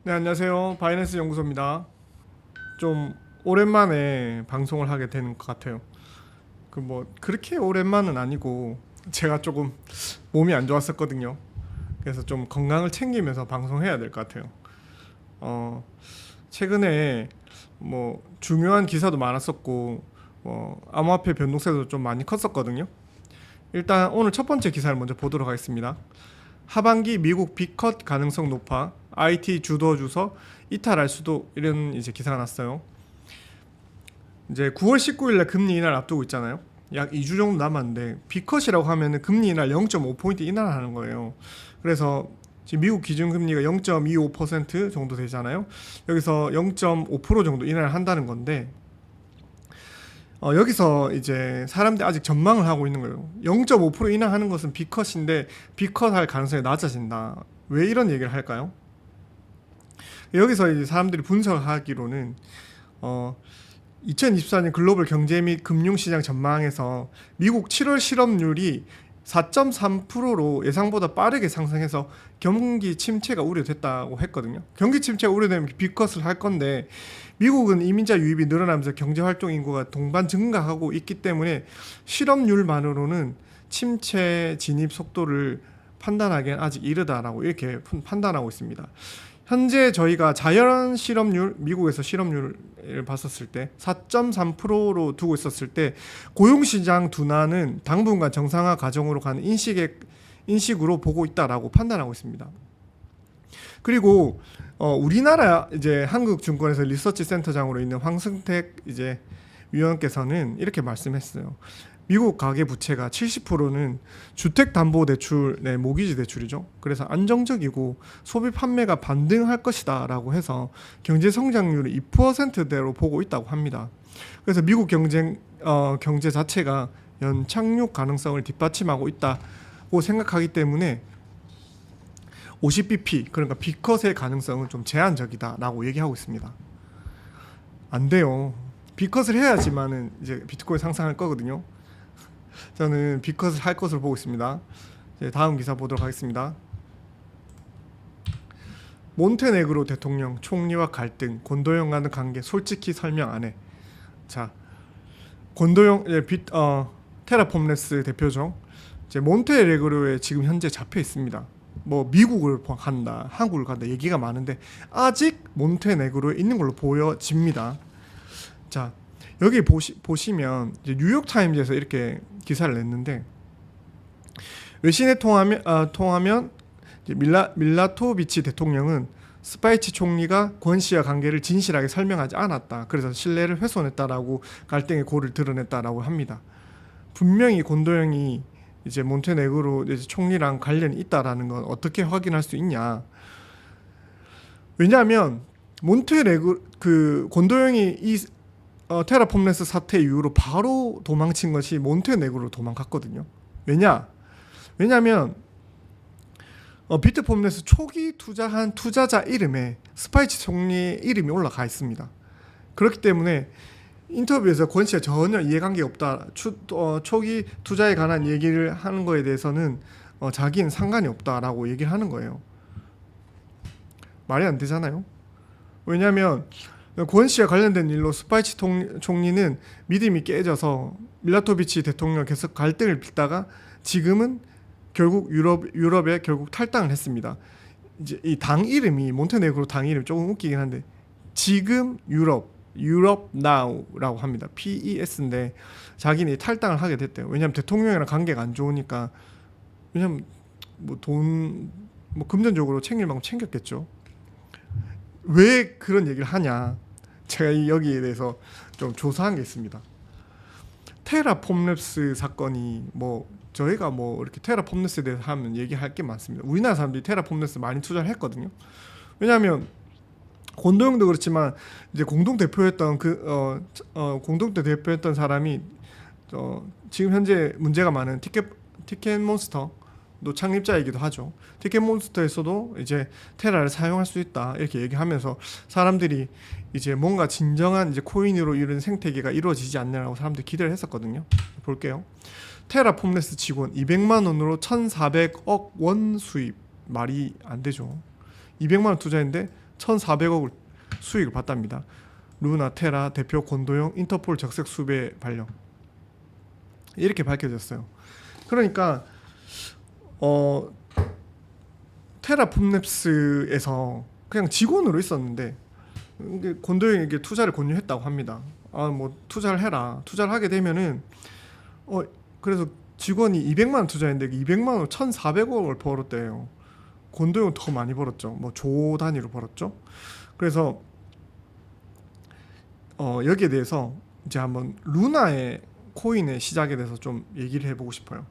네, 안녕하세요. 바이낸스 연구소입니다. 좀 오랜만에 방송을 하게 되는 것 같아요. 그 뭐 그렇게 오랜만은 아니고 제가 조금 몸이 안 좋았었거든요. 그래서 좀 건강을 챙기면서 방송해야 될 것 같아요. 최근에 뭐 중요한 기사도 많았었고 암호화폐 변동세도 좀 많이 컸었거든요. 일단 오늘 첫 번째 기사를 먼저 보도록 하겠습니다. 하반기 미국 빅컷 가능성 높아 IT 주도주서 이탈할 수도, 이런 이제 기사가 났어요. 이제 9월 19일날 금리 인하를 앞두고 있잖아요. 약 2주 정도 남았는데 빅컷이라고 하면은 금리 인하를 0.5포인트 인하하는 거예요. 그래서 지금 미국 기준금리가 0.25% 정도 되잖아요. 여기서 0.5% 정도 인하를 한다는 건데 여기서 이제 사람들이 아직 전망을 하고 있는 거예요. 0.5% 인하하는 것은 빅컷인데 빅컷 할 가능성이 낮아진다. 왜 이런 얘기를 할까요? 여기서 이제 사람들이 분석하기로는 2024년 글로벌 경제 및 금융시장 전망에서 미국 7월 실업률이 4.3%로 예상보다 빠르게 상승해서 경기 침체가 우려됐다고 했거든요. 경기 침체가 우려되면 빅컷을 할 건데 미국은 이민자 유입이 늘어나면서 경제활동 인구가 동반 증가하고 있기 때문에 실업률만으로는 침체 진입 속도를 판단하기엔 아직 이르다라고 이렇게 판단하고 있습니다. 현재 저희가 자연 실업률, 미국에서 실업률을 봤었을 때 4.3%로 두고 있었을 때 고용시장 둔화는 당분간 정상화 과정으로 가는 인식으로 보고 있다라고 판단하고 있습니다. 그리고 우리나라 이제 한국증권에서 리서치 센터장으로 있는 황승택 이제 위원께서는 이렇게 말씀했어요. 미국 가계 부채가 70%는 주택담보대출, 모기지 대출이죠. 그래서 안정적이고 소비 판매가 반등할 것이다라고 해서 경제 성장률을 2%대로 보고 있다고 합니다. 그래서 미국 경제 자체가 연착륙 가능성을 뒷받침하고 있다고 생각하기 때문에 50bp, 그러니까 빅컷의 가능성은 좀 제한적이다라고 얘기하고 있습니다. 안 돼요. 빅컷을 해야지만은 이제 비트코인 상승할 거거든요. 저는 빅컷을 할 것으로 보고 있습니다. 다음 기사 보도록 하겠습니다. 몬테네그로 대통령 총리와 갈등, 곤도형과는 관계 솔직히 설명 안 해. 자, 곤도형 테라폼네스 대표죠. 이제 몬테네그로에 지금 현재 잡혀 있습니다. 뭐 미국을 간다, 한국을 간다 얘기가 많은데 아직 몬테네그로에 있는 걸로 보여집니다. 자, 여기 보시면 이제 뉴욕타임즈에서 이렇게 기사를 냈는데 외신에 통하면 이제 밀라토비치 대통령은 스파이치 총리가 권 씨와 관계를 진실하게 설명하지 않았다. 그래서 신뢰를 훼손했다라고 갈등의 고를 드러냈다라고 합니다. 분명히 곤도형이 이제 몬테네그로 이제 총리랑 관련이 있다라는 건 어떻게 확인할 수 있냐? 왜냐하면 곤도형이 이 테라폼네스 사태 이후로 바로 도망친 것이 몬테네그로 도망갔거든요. 왜냐하면 비트폼네스 초기 투자한 투자자 이름에 스파이치 총리의 이름이 올라가 있습니다. 그렇기 때문에 인터뷰에서 권 씨가 전혀 이해관계가 없다. 초기 투자에 관한 얘기를 하는 거에 대해서는 자기는 상관이 없다라고 얘기를 하는 거예요. 말이 안 되잖아요. 왜냐하면 권 씨와 관련된 일로 스파이치 총리는 믿음이 깨져서 밀라토비치 대통령 계속 갈등을 빚다가 지금은 결국 유럽에 결국 탈당을 했습니다. 이제 이 당 이름이 몬테네그로 당 이름이 조금 웃기긴 한데 지금 유럽 now라고 합니다. PES인데 자기는 탈당을 하게 됐대요. 왜냐하면 대통령이랑 관계가 안 좋으니까. 왜냐하면 뭐 금전적으로 챙길 만큼 챙겼겠죠. 왜 그런 얘기를 하냐? 제가 여기에 대해서 좀 조사한 게 있습니다. 테라폼랩스 사건이 저희가 이렇게 테라폼랩스에 대해서 하면 얘기할 게 많습니다. 우리나라 사람들이 테라폼랩스 많이 투자를 했거든요. 왜냐하면 곤도형도 그렇지만 이제 공동 대표였던 사람이 지금 현재 문제가 많은 티켓몬스터 도 창립자이기도 하죠. 티켓몬스터에서도 이제 테라를 사용할 수 있다 이렇게 얘기하면서 사람들이 이제 뭔가 진정한 이제 코인으로 이런 생태계가 이루어지지 않냐라고 사람들이 기대를 했었거든요. 볼게요. 테라폼네스 직원 200만 원으로 1,400억 원 수입. 말이 안 되죠. 200만 원 투자했는데 1,400억 수익을 봤답니다. 루나, 테라 대표 권도영 인터폴 적색 수배 발령, 이렇게 밝혀졌어요. 그러니까 테라 폼랩스에서 그냥 직원으로 있었는데 권도영에게 투자를 권유했다고 합니다. 뭐 투자를 해라. 투자를 하게 되면은 그래서 직원이 200만 원 투자했는데 200만 원 1,400억을 벌었대요. 권도영은 더 많이 벌었죠. 뭐 조 단위로 벌었죠. 그래서 여기에 대해서 이제 한번 루나의 코인의 시작에 대해서 좀 얘기를 해보고 싶어요.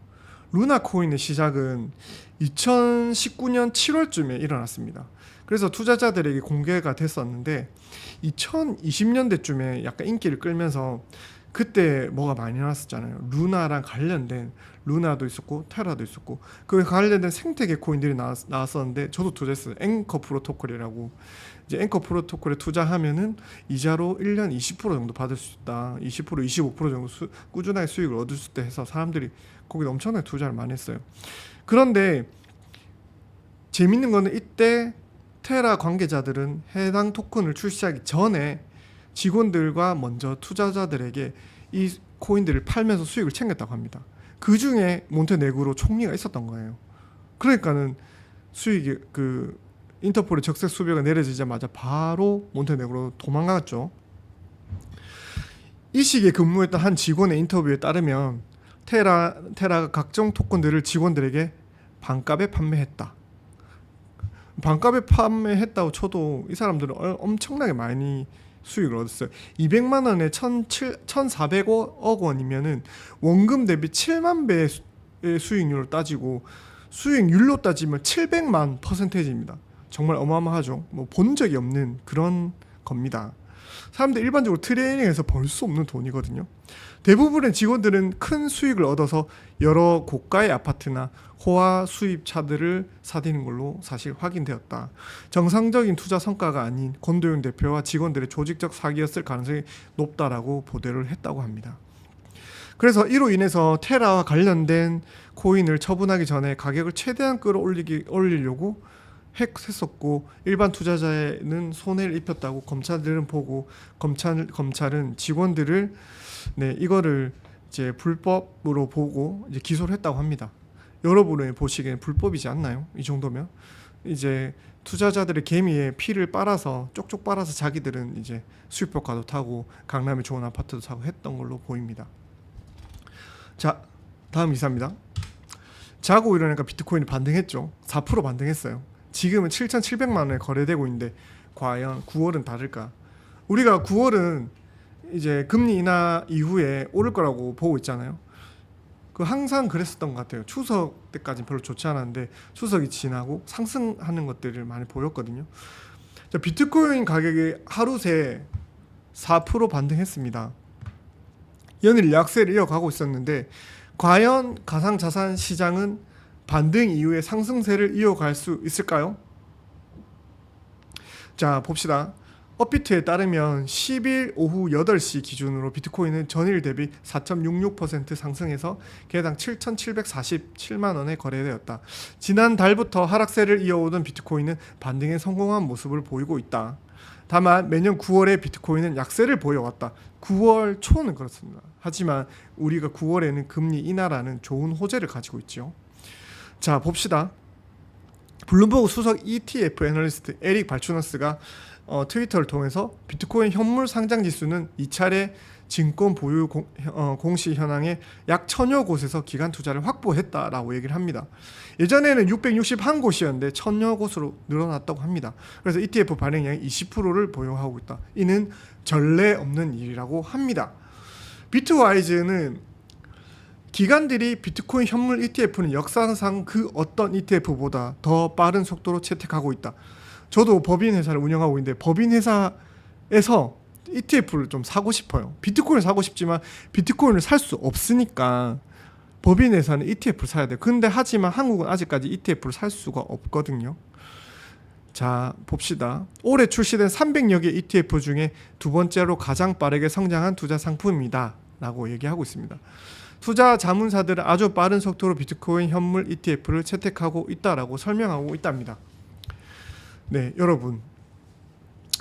루나 코인의 시작은 2019년 7월쯤에 일어났습니다. 그래서 투자자들에게 공개가 됐었는데 2020년대쯤에 약간 인기를 끌면서 그때 뭐가 많이 나왔었잖아요. 루나랑 관련된 루나도 있었고 테라도 있었고 그 관련된 생태계 코인들이 나왔었는데 저도 투자했어요. 앵커 프로토콜이라고. 이제 앵커 프로토콜에 투자하면은 이자로 1년 20% 정도 받을 수 있다. 20% 25% 정도 꾸준하게 수익을 얻을 수 있다 해서 사람들이 거기에 엄청나게 투자를 많이 했어요. 그런데 재밌는 거는 이때 테라 관계자들은 해당 토큰을 출시하기 전에 직원들과 먼저 투자자들에게 이 코인들을 팔면서 수익을 챙겼다고 합니다. 그 중에 몬테네그로 총리가 있었던 거예요. 그러니까는 수익이 인터폴의 적색 수배가 내려지자마자 바로 몬테네그로 도망갔죠. 이 시기에 근무했던 한 직원의 인터뷰에 따르면 테라가 각종 토큰들을 직원들에게 반값에 판매했다. 반값에 판매했다고 쳐도 이 사람들은 엄청나게 많이 수익을 얻었어요. 200만 원에 1,400억 원이면은 원금 대비 7만 배의 수익률을 따지고 수익률로 따지면 700만 %입니다. 정말 어마어마하죠. 뭐 본 적이 없는 그런 겁니다. 사람들 일반적으로 트레이닝에서 벌 수 없는 돈이거든요. 대부분의 직원들은 큰 수익을 얻어서 여러 고가의 아파트나 호화 수입차들을 사들이는 걸로 사실 확인되었다. 정상적인 투자 성과가 아닌 권도영 대표와 직원들의 조직적 사기였을 가능성이 높다라고 보도를 했다고 합니다. 그래서 이로 인해서 테라와 관련된 코인을 처분하기 전에 가격을 최대한 끌어올리려고 했었고 일반 투자자에는 손해를 입혔다고 검찰들은 보고 검찰은 직원들을 이거를 이제 불법으로 보고 이제 기소를 했다고 합니다. 여러분이 보시기엔 불법이지 않나요? 이 정도면 이제 투자자들의 개미에 피를 빨아서 쪽쪽 빨아서 자기들은 이제 수입효과도 타고 강남에 좋은 아파트도 사고 했던 걸로 보입니다. 자, 다음 기사입니다. 자고 일어나니까 비트코인이 반등했죠. 4% 반등했어요. 지금은 7,700만 원에 거래되고 있는데 과연 9월은 다를까? 우리가 9월은 이제 금리 인하 이후에 오를 거라고 보고 있잖아요. 항상 그랬었던 것 같아요. 추석 때까지는 별로 좋지 않았는데 추석이 지나고 상승하는 것들을 많이 보였거든요. 자, 비트코인 가격이 하루 새 4% 반등했습니다. 연일 약세를 이어가고 있었는데 과연 가상자산 시장은 반등 이후에 상승세를 이어갈 수 있을까요? 자, 봅시다. 업비트에 따르면 10일 오후 8시 기준으로 비트코인은 전일 대비 4.66% 상승해서 개당 7,747만 원에 거래되었다. 지난달부터 하락세를 이어오던 비트코인은 반등에 성공한 모습을 보이고 있다. 다만 매년 9월에 비트코인은 약세를 보여왔다. 9월 초는 그렇습니다. 하지만 우리가 9월에는 금리 인하라는 좋은 호재를 가지고 있죠. 자, 봅시다. 블룸버그 수석 ETF 애널리스트 에릭 발추너스가 트위터를 통해서 비트코인 현물 상장 지수는 2차례 증권 보유 공시 현황에 약 1000여 곳에서 기간 투자를 확보했다라고 얘기를 합니다. 예전에는 661곳이었는데 1000여 곳으로 늘어났다고 합니다. 그래서 ETF 발행량의 20%를 보유하고 있다. 이는 전례 없는 일이라고 합니다. 비트와이즈는 기관들이 비트코인 현물 ETF는 역사상 그 어떤 ETF보다 더 빠른 속도로 채택하고 있다. 저도 법인 회사를 운영하고 있는데 법인 회사에서 ETF를 좀 사고 싶어요. 비트코인을 사고 싶지만 비트코인을 살 수 없으니까 법인 회사는 ETF를 사야 돼요. 근데 하지만 한국은 아직까지 ETF를 살 수가 없거든요. 자, 봅시다. 올해 출시된 300여 개 ETF 중에 두 번째로 가장 빠르게 성장한 투자 상품이다 라고 얘기하고 있습니다. 투자 자문사들은 아주 빠른 속도로 비트코인 현물 ETF를 채택하고 있다라고 설명하고 있답니다. 네, 여러분,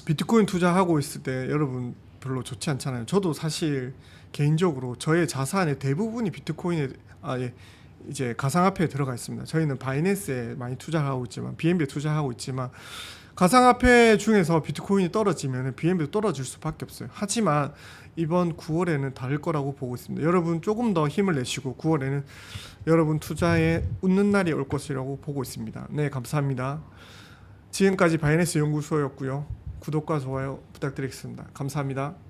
비트코인 투자하고 있을 때 여러분 별로 좋지 않잖아요. 저도 사실 개인적으로 저의 자산의 대부분이 비트코인에 이제 가상화폐에 들어가 있습니다. 저희는 바이낸스에 많이 투자하고 있지만 BNB에 투자하고 있지만 가상화폐 중에서 비트코인이 떨어지면 BNB도 떨어질 수밖에 없어요. 하지만 이번 9월에는 다를 거라고 보고 있습니다. 여러분 조금 더 힘을 내시고 9월에는 여러분 투자에 웃는 날이 올 것이라고 보고 있습니다. 네, 감사합니다. 지금까지 바이낸스 연구소였고요. 구독과 좋아요 부탁드리겠습니다. 감사합니다.